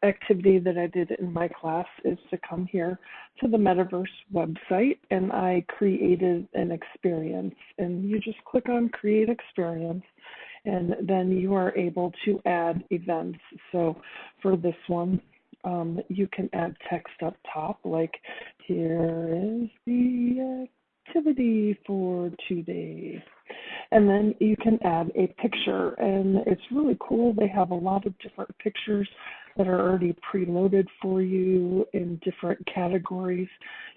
activity that I did in my class is to come here to the Metaverse website, and I created an experience. And you just click on Create Experience, and then you are able to add events. So for this one, you can add text up top, like, here is the activity for today. And then you can add a picture, and it's really cool. They have a lot of different pictures that are already preloaded for you in different categories.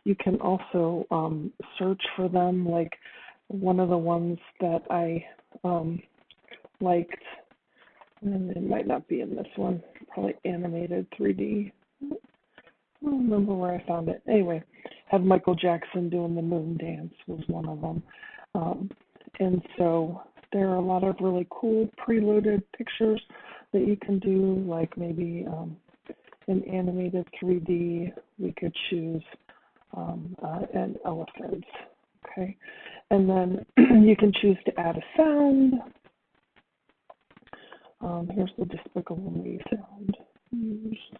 You can also search for them, like one of the ones that I liked, and it might not be in this one, probably animated 3D. I don't remember where I found it. Anyway, had Michael Jackson doing the moon dance was one of them. And so there are a lot of really cool preloaded pictures that you can do, like maybe in animated 3D, we could choose an elephant, okay? And then you can choose to add a sound. Here's the Despicable Me sound used.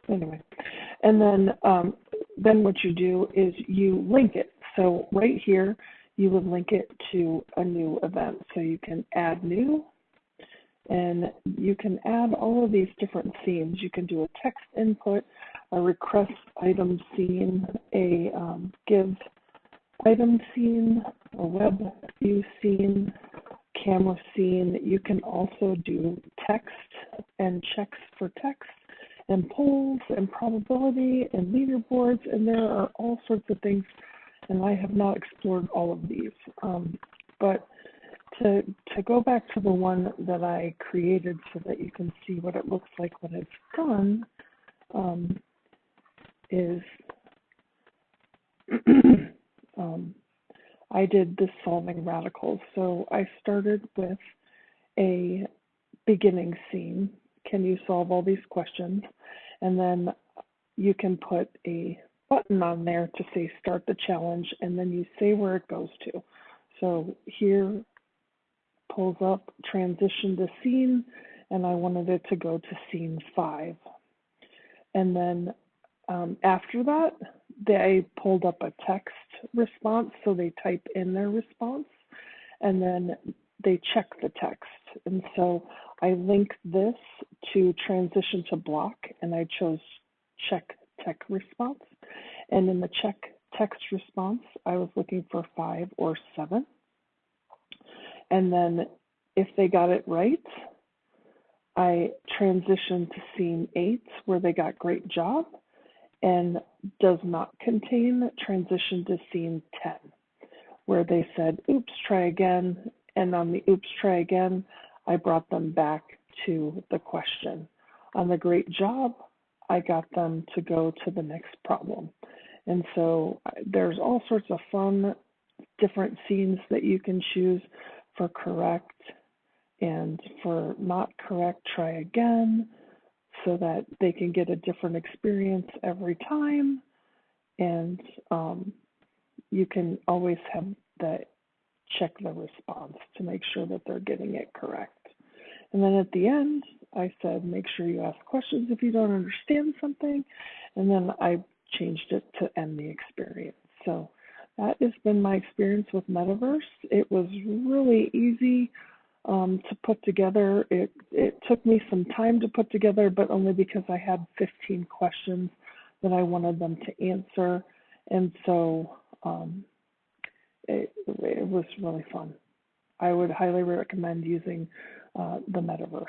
Anyway, and then what you do is you link it. So right here, you would link it to a new event. So you can add new, and you can add all of these different scenes. You can do a text input, a request item scene, a give item scene, a web view scene, camera scene. You can also do text and checks for text, and polls and probability and leaderboards, and there are all sorts of things, and I have not explored all of these. But to go back to the one that I created so that you can see what it looks like when it's done, is I did this solving radicals. So I started with a beginning scene. Can you solve all these questions? And then you can put a button on there to say start the challenge, and then you say where it goes to. So here pulls up transition to scene, and I wanted it to go to scene 5. And then after that, they pulled up a text response, so they type in their response, and then they check the text. And so I linked this to transition to block, and I chose check text response. And in the check text response, I was looking for 5 or 7. And then if they got it right, I transitioned to scene 8, where they got great job, and does not contain transition to scene 10, where they said, oops, try again. And on the oops, try again, I brought them back to the question. On the great job, I got them to go to the next problem. And so there's all sorts of fun, different scenes that you can choose for correct, and for not correct, try again, so that they can get a different experience every time. And you can always have that check the response to make sure that they're getting it correct. And then at the end, I said, make sure you ask questions if you don't understand something. And then I changed it to end the experience. So that has been my experience with Metaverse. It was really easy to put together. It took me some time to put together, but only because I had 15 questions that I wanted them to answer. And so it was really fun. I would highly recommend using the Metaverse.